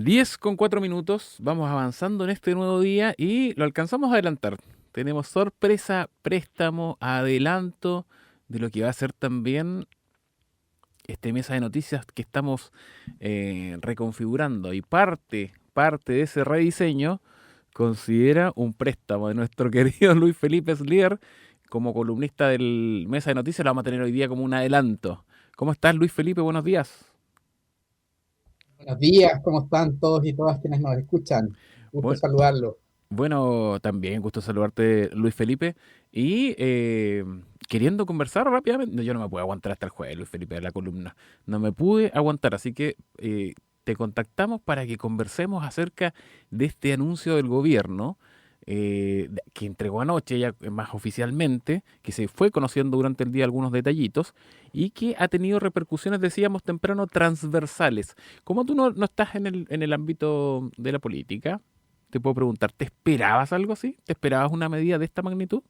10:04, vamos avanzando en este nuevo día y lo alcanzamos a adelantar. Tenemos sorpresa, préstamo, adelanto de lo que va a ser también este mesa de noticias que estamos reconfigurando. Y parte de ese rediseño considera un préstamo de nuestro querido Luis Felipe Slier como columnista del mesa de noticias. Lo vamos a tener hoy día como un adelanto. ¿Cómo estás, Luis Felipe? Buenos días. Buenos días, ¿cómo están todos y todas quienes nos escuchan? Gusto Bu- saludarlos. Bueno, también gusto saludarte, Luis Felipe. Y queriendo conversar rápidamente, no, yo no me puedo aguantar hasta el jueves, Luis Felipe, de la columna. No me pude aguantar, así que te contactamos para que conversemos acerca de este anuncio del gobierno que entregó anoche ya más oficialmente, que se fue conociendo durante el día algunos detallitos y que ha tenido repercusiones, decíamos temprano, transversales. Como tú no estás en el ámbito de la política, te puedo preguntar, ¿te esperabas algo así? ¿Te esperabas una medida de esta magnitud?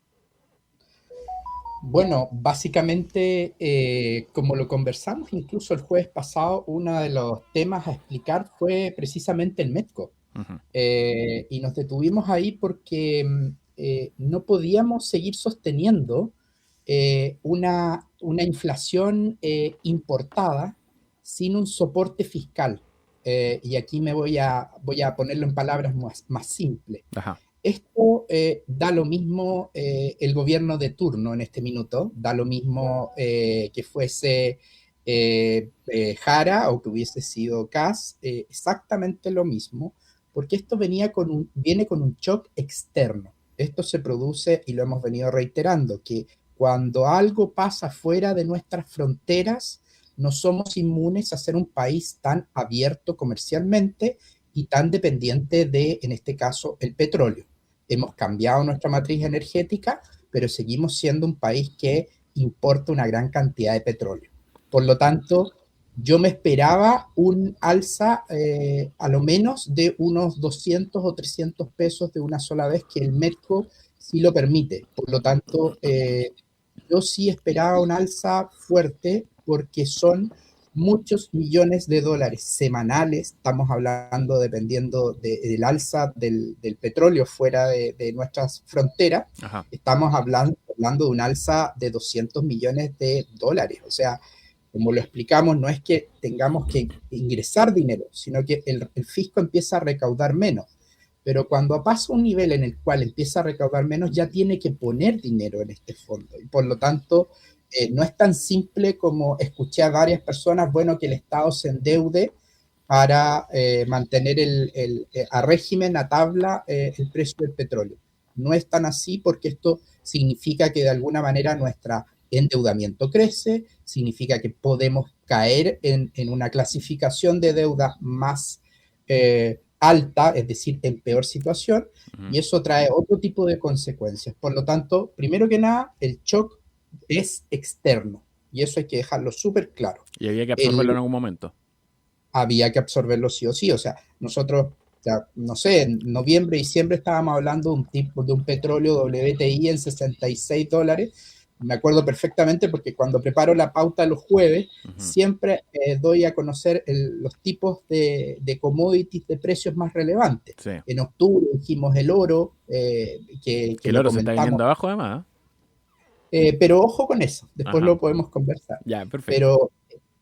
Bueno, básicamente, como lo conversamos incluso el jueves pasado, uno de los temas a explicar fue precisamente el Metco. Ujú. Y nos detuvimos ahí porque no podíamos seguir sosteniendo una inflación importada sin un soporte fiscal. Y aquí voy a ponerlo en palabras más simples. Ajá. Esto da lo mismo el gobierno de turno en este minuto, da lo mismo que fuese Jara o que hubiese sido Kass, exactamente lo mismo, porque esto viene con un shock externo. Esto se produce, y lo hemos venido reiterando, que cuando algo pasa fuera de nuestras fronteras, no somos inmunes a ser un país tan abierto comercialmente y tan dependiente de, en este caso, el petróleo. Hemos cambiado nuestra matriz energética, pero seguimos siendo un país que importa una gran cantidad de petróleo. Por lo tanto, yo me esperaba un alza a lo menos de unos 200 o 300 pesos de una sola vez, que el Metco sí lo permite. Por lo tanto, yo sí esperaba un alza fuerte porque son muchos millones de dólares semanales. Estamos hablando, dependiendo del alza del petróleo fuera de nuestras fronteras, Ajá. estamos hablando de un alza de 200 millones de dólares. O sea, como lo explicamos, no es que tengamos que ingresar dinero, sino que el fisco empieza a recaudar menos. Pero cuando pasa un nivel en el cual empieza a recaudar menos, ya tiene que poner dinero en este fondo. Y por lo tanto, no es tan simple como escuché a varias personas, bueno, que el Estado se endeude para mantener a régimen, a tabla, el precio del petróleo. No es tan así, porque esto significa que de alguna manera nuestro endeudamiento crece, significa que podemos caer en una clasificación de deuda más alta, es decir, en peor situación, Ujú. y eso trae otro tipo de consecuencias. Por lo tanto, primero que nada, el shock es externo, y eso hay que dejarlo súper claro. Y había que absorberlo en El, algún momento. Había que absorberlo sí o sí. O sea, nosotros, o sea, no sé, en noviembre, diciembre estábamos hablando de un tipo de un petróleo WTI en $66. Me acuerdo perfectamente porque cuando preparo la pauta los jueves, Ujú. siempre doy a conocer los tipos de commodities de precios más relevantes. Sí. En octubre dijimos el oro, Que que el lo oro se está comentamos, viniendo abajo además. pero ojo con eso, ¿Ah? después Ajá. lo podemos conversar. Ya, perfecto.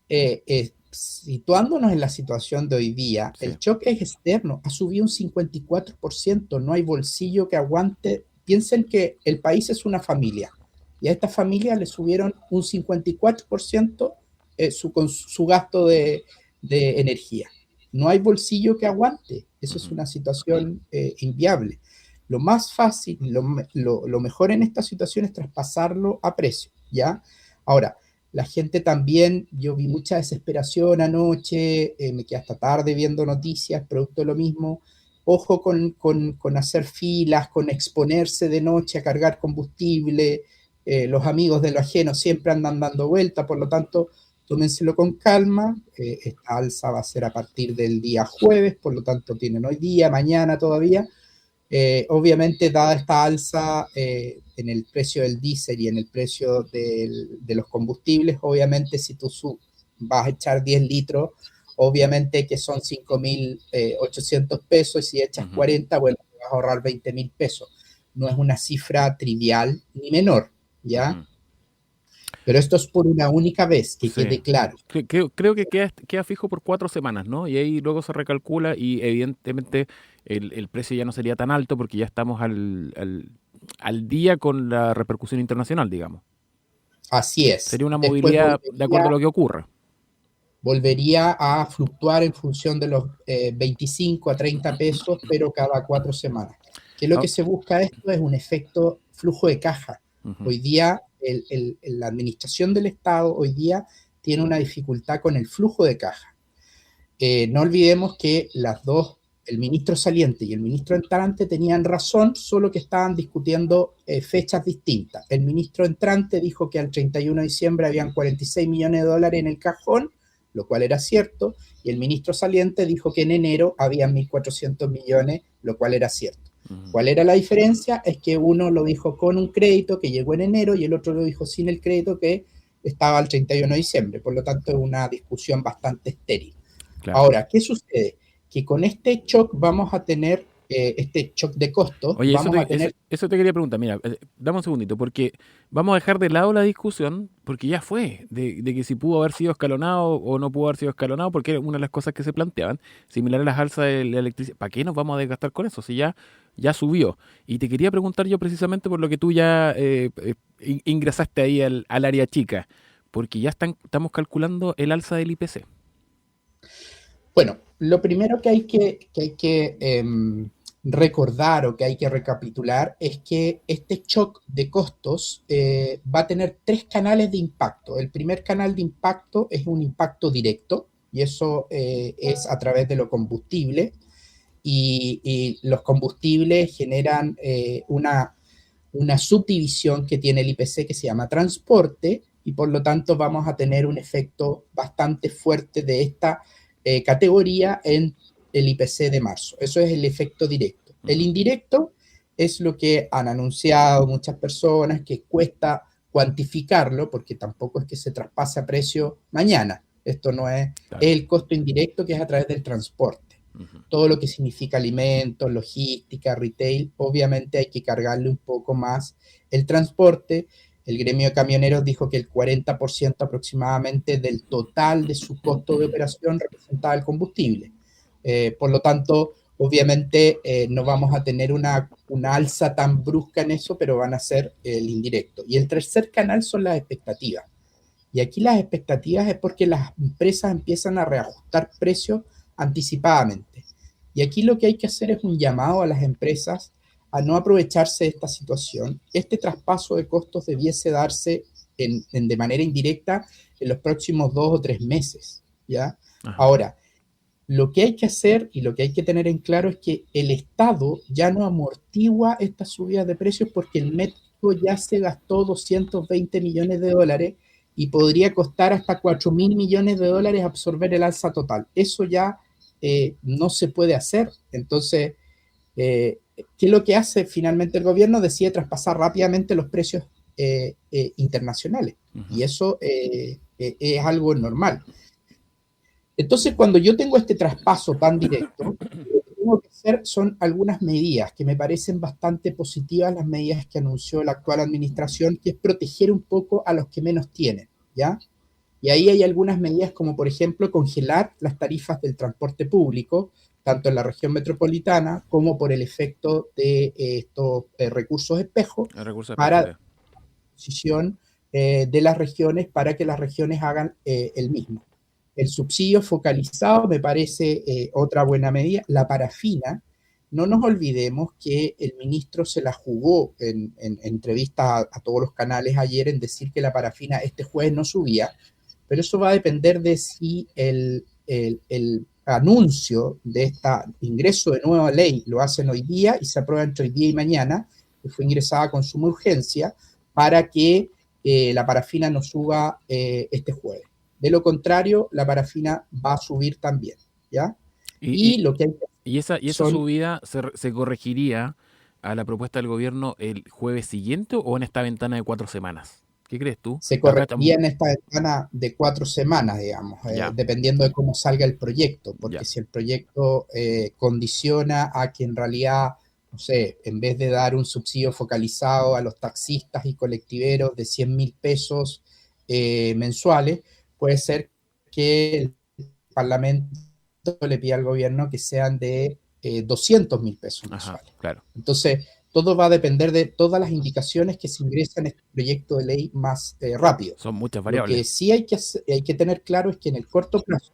Pero situándonos en la situación de hoy día, Sí. el choque es externo, ha subido un 54%, no hay bolsillo que aguante. Piensen que el país es una familia y a esta familia le subieron un 54% su gasto de energía. No hay bolsillo que aguante, eso es Ujú. una situación inviable. Lo más fácil, lo mejor en esta situación es traspasarlo a precio, ¿ya? Ahora, la gente también, yo vi mucha desesperación anoche, me quedé hasta tarde viendo noticias, producto de lo mismo. Ojo con hacer filas, con exponerse de noche a cargar combustible. Los amigos de lo ajeno siempre andan dando vuelta, por lo tanto, tómenselo con calma. Esta alza va a ser a partir del día jueves, por lo tanto, tienen hoy día, mañana todavía. Obviamente, dada esta alza en el precio del diésel y en el precio de los combustibles, obviamente si tú vas a echar 10 litros obviamente que son 5.800 pesos, y si echas Ujú, 40, bueno, te vas a ahorrar 20.000 pesos. No es una cifra trivial ni menor, ¿ya? ujú. Pero esto es por una única vez, que Sí. quede claro. Creo que queda fijo por 4 semanas, ¿no? Y ahí luego se recalcula y evidentemente el precio ya no sería tan alto porque ya estamos al día con la repercusión internacional, digamos. Así es. Sería una Después movilidad de acuerdo a lo que ocurra. volvería a fluctuar en función de los 25 a 30 pesos, pero cada 4 semanas. Que lo Ah, que se busca esto es un efecto flujo de caja. ujú. Hoy día, la administración del Estado hoy día tiene una dificultad con el flujo de caja. No olvidemos que las dos, el ministro saliente y el ministro entrante, tenían razón, solo que estaban discutiendo fechas distintas. El ministro entrante dijo que al 31 de diciembre habían 46 millones de dólares en el cajón, lo cual era cierto, y el ministro saliente dijo que en enero había 1.400 millones, lo cual era cierto. Ujú. ¿Cuál era la diferencia? Es que uno lo dijo con un crédito que llegó en enero y el otro lo dijo sin el crédito que estaba al 31 de diciembre. Por lo tanto, es una discusión bastante estéril. Claro. Ahora, ¿qué sucede? Que con este shock vamos a tener, este shock de costos, Oye, vamos a tener, eso te quería preguntar. Mira, dame un segundito, porque vamos a dejar de lado la discusión, porque ya fue, de que si pudo haber sido escalonado o no pudo haber sido escalonado, porque era una de las cosas que se planteaban, similar a las alzas de la electricidad. ¿Para qué nos vamos a desgastar con eso? Si ya subió. Y te quería preguntar yo precisamente por lo que tú ya ingresaste ahí al área chica, porque ya estamos calculando el alza del IPC. bueno, lo primero que hay que recordar o que hay que recapitular es que este shock de costos va a tener tres canales de impacto. El primer canal de impacto es un impacto directo, y eso es a través de los combustibles, y los combustibles generan una subdivisión que tiene el IPC que se llama transporte, y por lo tanto vamos a tener un efecto bastante fuerte de esta categoría en el IPC de marzo. Eso es el efecto directo. El Ujú. indirecto es lo que han anunciado muchas personas, que cuesta cuantificarlo porque tampoco es que se traspase a precio mañana. Esto no es, Claro. es el costo indirecto, que es a través del transporte. Ujú. Todo lo que significa alimentos, logística, retail, obviamente hay que cargarle un poco más el transporte. El gremio de camioneros dijo que el 40% aproximadamente del total de su costo de operación representaba el combustible. Por lo tanto, obviamente no vamos a tener una alza tan brusca en eso, pero van a ser el indirecto. Y el tercer canal son las expectativas. Y aquí las expectativas es porque las empresas empiezan a reajustar precios anticipadamente. Y aquí lo que hay que hacer es un llamado a las empresas a no aprovecharse de esta situación. Este traspaso de costos debiese darse de manera indirecta en los próximos 2 o 3 meses, ¿ya? Ajá. Ahora, lo que hay que hacer y lo que hay que tener en claro es que el Estado ya no amortigua estas subidas de precios, porque el médico ya se gastó 220 millones de dólares y podría costar hasta 4.000 millones de dólares absorber el alza total. Eso ya no se puede hacer. Entonces, ¿qué es lo que hace finalmente el gobierno? Decide traspasar rápidamente los precios internacionales, Ujú. y eso es algo normal. Entonces, cuando yo tengo este traspaso tan directo, lo que tengo que hacer son algunas medidas que me parecen bastante positivas, las medidas que anunció la actual administración, que es proteger un poco a los que menos tienen, ¿ya? Y ahí hay algunas medidas como, por ejemplo, congelar las tarifas del transporte público, tanto en la región metropolitana como por el efecto de estos recursos espejo, El recurso para espejo. posición de las regiones, para que las regiones hagan el mismo. El subsidio focalizado me parece otra buena medida. La parafina, no nos olvidemos que el ministro se la jugó en entrevista a todos los canales ayer en decir que la parafina este jueves no subía, pero eso va a depender de si el anuncio de este ingreso de nueva ley lo hacen hoy día y se aprueba entre hoy día y mañana, que fue ingresada con suma urgencia, para que la parafina no suba este jueves. De lo contrario, la parafina va a subir también, ¿ya? Y, Y y, lo que hay que hacer y esa son, subida se corregiría a la propuesta del gobierno el jueves siguiente o en esta ventana de 4 semanas. ¿Qué crees tú? Se Acá está corregiría en esta ventana de 4 semanas, digamos, ya, dependiendo de cómo salga el proyecto, porque ya. si el proyecto condiciona a que en realidad, no sé, en vez de dar un subsidio focalizado a los taxistas y colectiveros de 100.000 pesos mensuales, puede ser que el Parlamento le pida al gobierno que sean de 200.000 pesos Ajá, mensuales. claro. Entonces, todo va a depender de todas las indicaciones que se ingresan en este proyecto de ley más rápido. Son muchas Lo variables. que sí hay que tener claro es que en el corto plazo,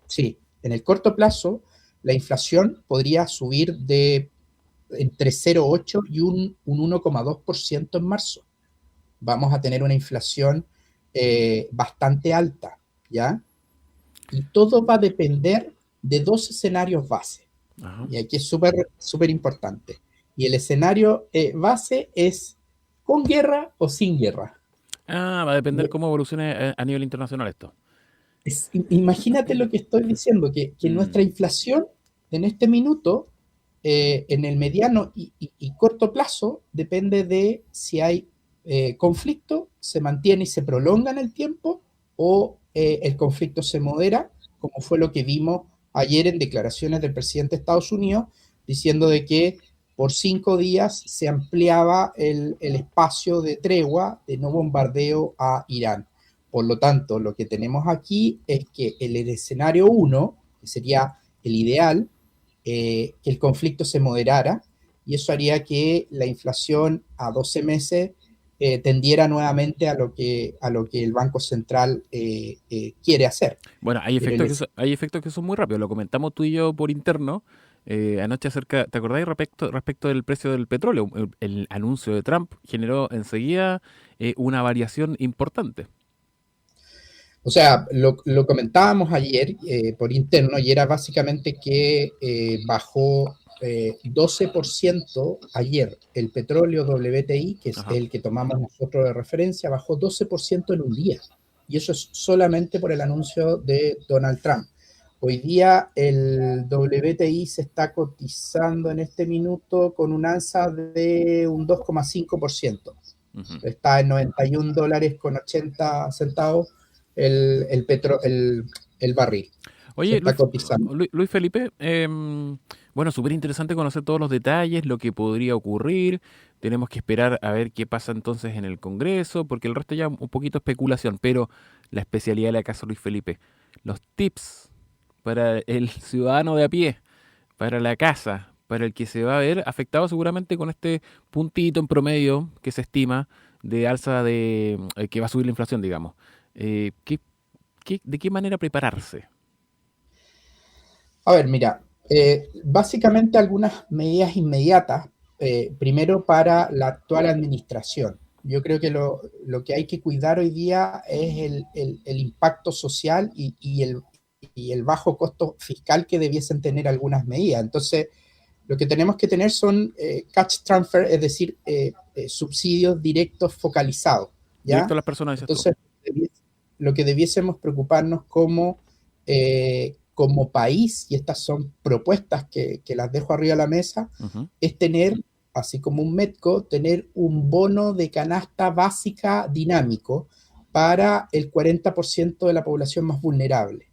sí, en el corto plazo, la inflación podría subir de entre 0,8 y un 1,2% en marzo. Vamos a tener una inflación bastante alta, ¿ya? Y todo va a depender de dos escenarios base. Ajá. Y aquí es súper importante. Y el escenario base es con guerra o sin guerra. Ah, va a depender cómo evolucione a nivel internacional esto. Imagínate lo que estoy diciendo, que Mm, nuestra inflación en este minuto, en el mediano y corto plazo, depende de si hay conflicto, se mantiene y se prolonga en el tiempo, o el conflicto se modera, como fue lo que vimos ayer en declaraciones del presidente de Estados Unidos, diciendo de que por 5 días se ampliaba el espacio de tregua, de no bombardeo a Irán. Por lo tanto, lo que tenemos aquí es que el escenario 1, que sería el ideal, que el conflicto se moderara, y eso haría que la inflación a 12 meses tendiera nuevamente a lo que el Banco Central quiere hacer. bueno, Pero el, hay efectos que son muy rápidos. Lo comentamos tú y yo por interno anoche acerca, ¿te acordáis respecto del precio del petróleo? El anuncio de Trump generó enseguida una variación importante. O sea, lo comentábamos ayer por interno y era básicamente que bajó 12% ayer. El petróleo WTI, que es Ajá. el que tomamos nosotros de referencia, bajó 12% en un día. Y eso es solamente por el anuncio de Donald Trump. Hoy día el WTI se está cotizando en este minuto con un alza de un 2,5%. Ujú. Está en $91 con 80 centavos el barril. Se Oye, está cotizando. Luis Felipe, bueno, súper interesante conocer todos los detalles, lo que podría ocurrir. Tenemos que esperar a ver qué pasa entonces en el Congreso, porque el resto ya un poquito especulación, pero la especialidad de la casa Luis Felipe, los tips para el ciudadano de a pie, para la casa, para el que se va a ver afectado seguramente con este puntito en promedio que se estima de alza de que va a subir la inflación, digamos. ¿De qué manera prepararse? A ver, mira, básicamente algunas medidas inmediatas, primero para la actual administración. Yo creo que lo que hay que cuidar hoy día es el impacto social y el bajo costo fiscal que debiesen tener algunas medidas. Entonces, lo que tenemos que tener son cash transfer, es decir, subsidios directos focalizados, Directo a ¿ya? las personas, dices tú. Entonces, lo que debiésemos preocuparnos como país, y estas son propuestas que las dejo arriba de la mesa, Ujú. es tener, así como un METCO, tener un bono de canasta básica dinámico para el 40% de la población más vulnerable.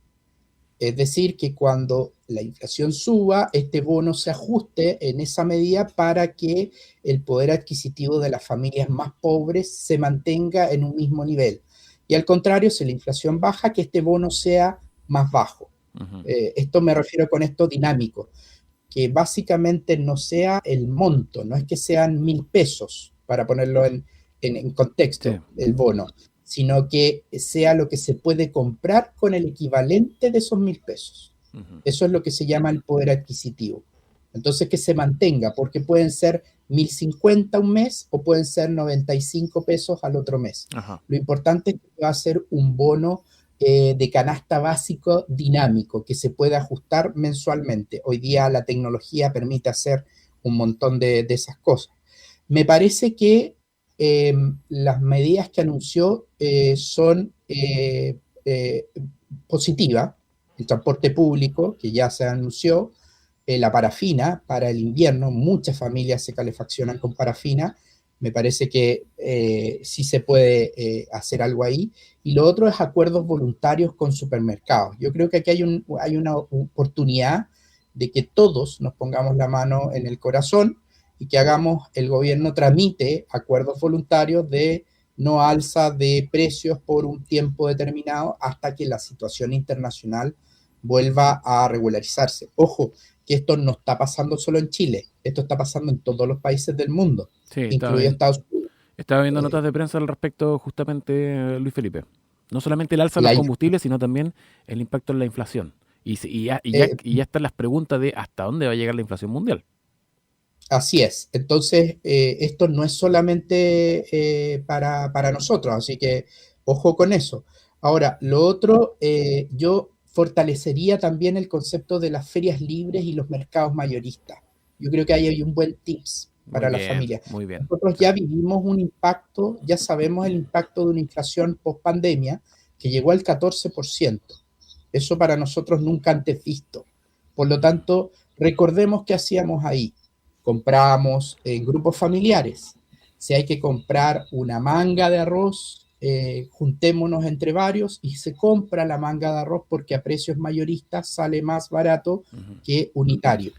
Es decir, que cuando la inflación suba, este bono se ajuste en esa medida para que el poder adquisitivo de las familias más pobres se mantenga en un mismo nivel. Y al contrario, si la inflación baja, que este bono sea más bajo. Ujú. Esto me refiero con esto dinámico, que básicamente no sea el monto, no es que sean 1.000 pesos, para ponerlo en Sí. contexto, el bono, sino que sea lo que se puede comprar con el equivalente de esos 1.000 pesos. Ujú. Eso es lo que se llama el poder adquisitivo. Entonces, que se mantenga, porque pueden ser 1.050 un mes o pueden ser 95 pesos al otro mes. Ajá. Lo importante es que va a ser un bono de canasta básico dinámico que se puede ajustar mensualmente. Hoy día la tecnología permite hacer un montón de esas cosas. Me parece que las medidas que anunció son positivas. El transporte público, que ya se anunció, la parafina para el invierno, muchas familias se calefaccionan con parafina, Me parece que sí se puede hacer algo ahí. Y lo otro es acuerdos voluntarios con supermercados. Yo creo que aquí hay una oportunidad de que todos nos pongamos la mano en el corazón y que el gobierno tramite acuerdos voluntarios de no alza de precios por un tiempo determinado hasta que la situación internacional vuelva a regularizarse. Ojo, que esto no está pasando solo en Chile, esto está pasando en todos los países del mundo, Sí, incluido Estados Unidos. estaba viendo Eh, notas de prensa al respecto justamente, Luis Felipe. No solamente el alza de los la, combustibles, sino también el impacto en la inflación. eh, Y ya están las preguntas de hasta dónde va a llegar la inflación mundial. Así es. Entonces, esto no es solamente para nosotros, así que ojo con eso. Ahora, lo otro, yo fortalecería también el concepto de las ferias libres y los mercados mayoristas. Yo creo que ahí hay un buen tips Muy para la bien, familia. muy bien. Nosotros Sí. ya vivimos un impacto, ya sabemos el impacto de una inflación post pandemia que llegó al 14%. Eso para nosotros nunca antes visto. Por lo Ujú. tanto, recordemos qué hacíamos ahí. Compramos en grupos familiares. Si hay que comprar una manga de arroz, juntémonos entre varios y se compra la manga de arroz porque a precios mayoristas sale más barato Ujú. que unitario.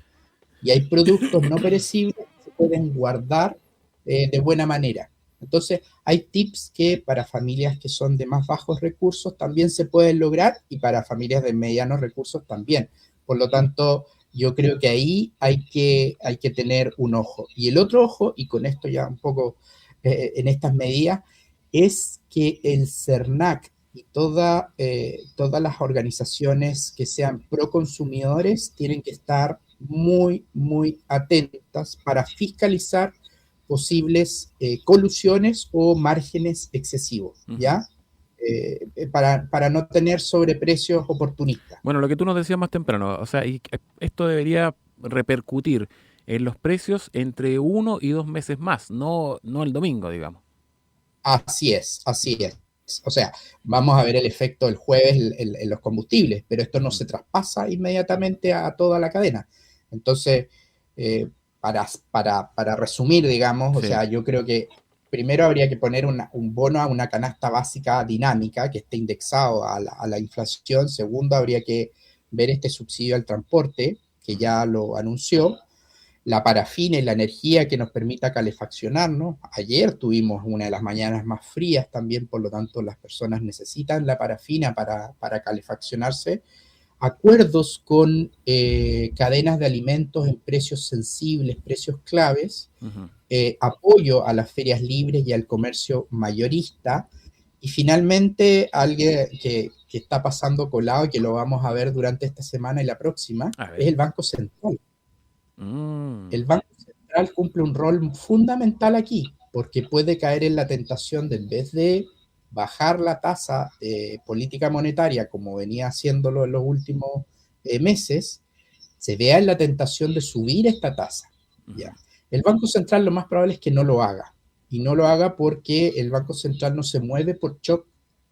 Y hay productos no perecibles que se pueden guardar de buena manera. Entonces, hay tips que para familias que son de más bajos recursos también se pueden lograr y para familias de medianos recursos también. Por lo tanto, yo creo que ahí hay que tener un ojo. Y el otro ojo, y con esto ya un poco en estas medidas, es que el CERNAC y todas las organizaciones que sean pro consumidores tienen que estar muy, muy atentas para fiscalizar posibles colusiones o márgenes excesivos, Ujú. ¿ya? Para no tener sobreprecios oportunistas. Bueno, lo que tú nos decías más temprano, o sea, esto debería repercutir en los precios entre 1 y 2 meses más, no el domingo, digamos. Así es, así Ujú. es. O sea, vamos a ver el efecto el jueves en los combustibles, pero esto no Ujú. se traspasa inmediatamente a toda la cadena. Entonces, eh, para resumir, digamos, o Sí. sea, yo creo que primero habría que poner un bono a una canasta básica dinámica que esté indexado a la inflación. Segundo, habría que ver este subsidio al transporte, que Ujú. ya lo anunció, la parafina y la energía que nos permita calefaccionarnos. Ayer tuvimos una de las mañanas más frías también, por lo tanto las personas necesitan la parafina para calefaccionarse. Acuerdos con cadenas de alimentos en precios sensibles, precios claves, Ujú. apoyo a las ferias libres y al comercio mayorista. Y finalmente, alguien que está pasando colado y que lo vamos a ver durante esta semana y la próxima, A es ver. el Banco Central. Mm. El Banco Central cumple un rol fundamental aquí, porque puede caer en la tentación de, en vez de bajar la tasa de política monetaria como venía haciéndolo en los últimos meses, se vea en la tentación de subir esta tasa. Ujú. ¿Ya? El Banco Central lo más probable es que no lo haga. Y no lo haga porque el Banco Central no se mueve por shocks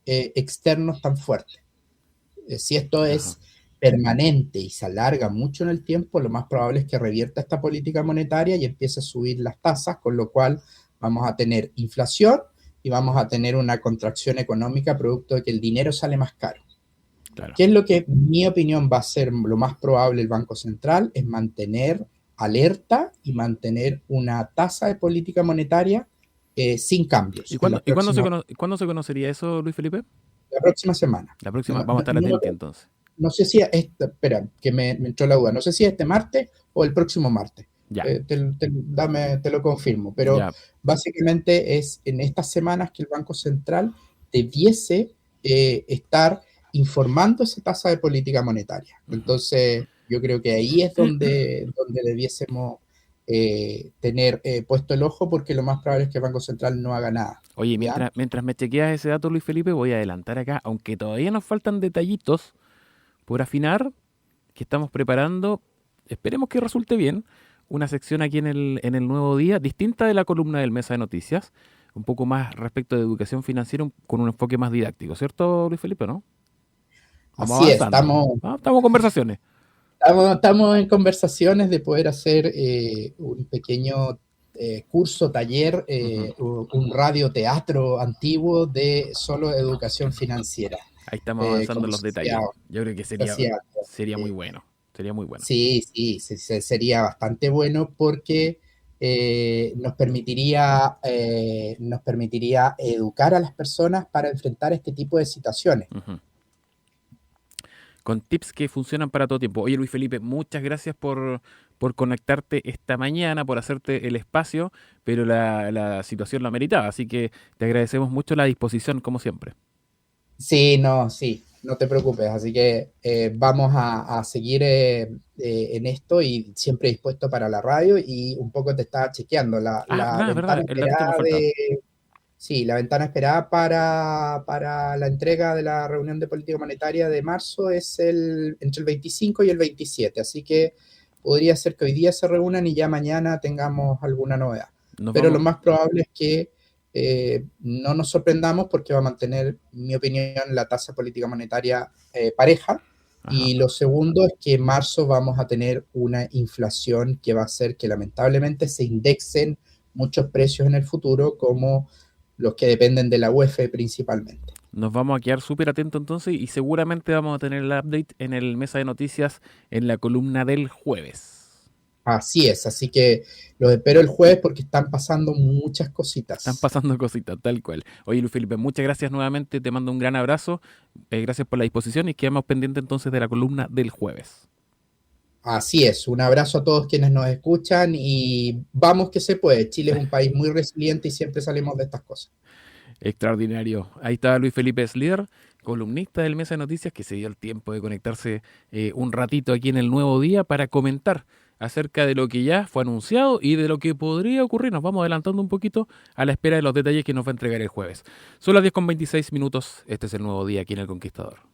externos tan fuertes. Si esto Ajá. es permanente y se alarga mucho en el tiempo, lo más probable es que revierta esta política monetaria y empiece a subir las tasas, con lo cual vamos a tener inflación y vamos a tener una contracción económica producto de que el dinero sale más caro. Claro. ¿Qué es lo que, en mi opinión, va a ser lo más probable el Banco Central? Es mantener alerta y mantener una tasa de política monetaria sin cambios en las Cuándo se conocería eso, Luis Felipe? la próxima semana. La próxima. No, Vamos a estar no, atentos entonces. no sé si, espera, que me entró la duda, no sé si este martes o el próximo martes. Ya, Te lo confirmo, pero ya. básicamente es en estas semanas que el Banco Central debiese estar informando esa tasa de política monetaria. Ujú. Entonces, yo creo que ahí es donde debiésemos tener puesto el ojo, porque lo más probable es que el Banco Central no haga nada. Oye, ¿Ya? mientras me chequeas ese dato, Luis Felipe, voy a adelantar acá, aunque todavía nos faltan detallitos por afinar, que estamos preparando, esperemos que resulte bien, una sección aquí en el Nuevo Día, distinta de la columna del Mesa de Noticias, un poco más respecto de educación financiera, con un enfoque más didáctico, ¿cierto, Luis Felipe, no? Vamos Así es, avanzando. Ah, estamos en conversaciones. estamos en conversaciones de poder hacer un pequeño curso, taller, Ujú. un radioteatro antiguo de solo educación financiera, Ahí estamos avanzando como en los se hacía, detalles. Yo creo que se hacía antes. sería muy bueno. Sería muy bueno. Sí, sí, sería bastante bueno porque nos permitiría educar a las personas para enfrentar este tipo de situaciones. Ujú. Con tips que funcionan para todo tiempo. Oye, Luis Felipe, muchas gracias por conectarte esta mañana, por hacerte el espacio, pero la situación lo ameritaba, así que te agradecemos mucho la disposición, como siempre. Sí, no te preocupes. Así que vamos a seguir en esto y siempre dispuesto para la radio y un poco te estaba chequeando Ah, la verdad, ventana verdad, el datito nos esperada faltaba. sí, la ventana esperada para la entrega de la reunión de política monetaria de marzo es entre el 25 y el 27. Así que podría ser que hoy día se reúnan y ya mañana tengamos alguna novedad. Nos Pero lo vamos. más probable es que no nos sorprendamos porque va a mantener, en mi opinión, la tasa política monetaria pareja. Ajá. Y lo segundo es que en marzo vamos a tener una inflación que va a hacer que lamentablemente se indexen muchos precios en el futuro, como los que dependen de la UEF principalmente. Nos vamos a quedar súper atentos entonces y seguramente vamos a tener el update en el Mesa de Noticias en la columna del jueves. Así es, así que los espero el jueves porque están pasando muchas Están cositas. pasando cositas, tal cual. Oye, Luis Felipe, muchas gracias nuevamente. Te mando un gran abrazo. Gracias por la disposición y quedamos pendientes entonces de la columna del jueves. Así es, un abrazo a todos quienes nos escuchan y vamos que se puede. Chile es un país muy resiliente y siempre salimos de estas cosas. Extraordinario. Ahí está Luis Felipe Slider, columnista del Mesa de Noticias, que se dio el tiempo de conectarse un ratito aquí en el Nuevo Día para comentar acerca de lo que ya fue anunciado y de lo que podría ocurrir. Nos vamos adelantando un poquito a la espera de los detalles que nos va a entregar el jueves. Son las 10:26 minutos. Este es el Nuevo Día aquí en El Conquistador.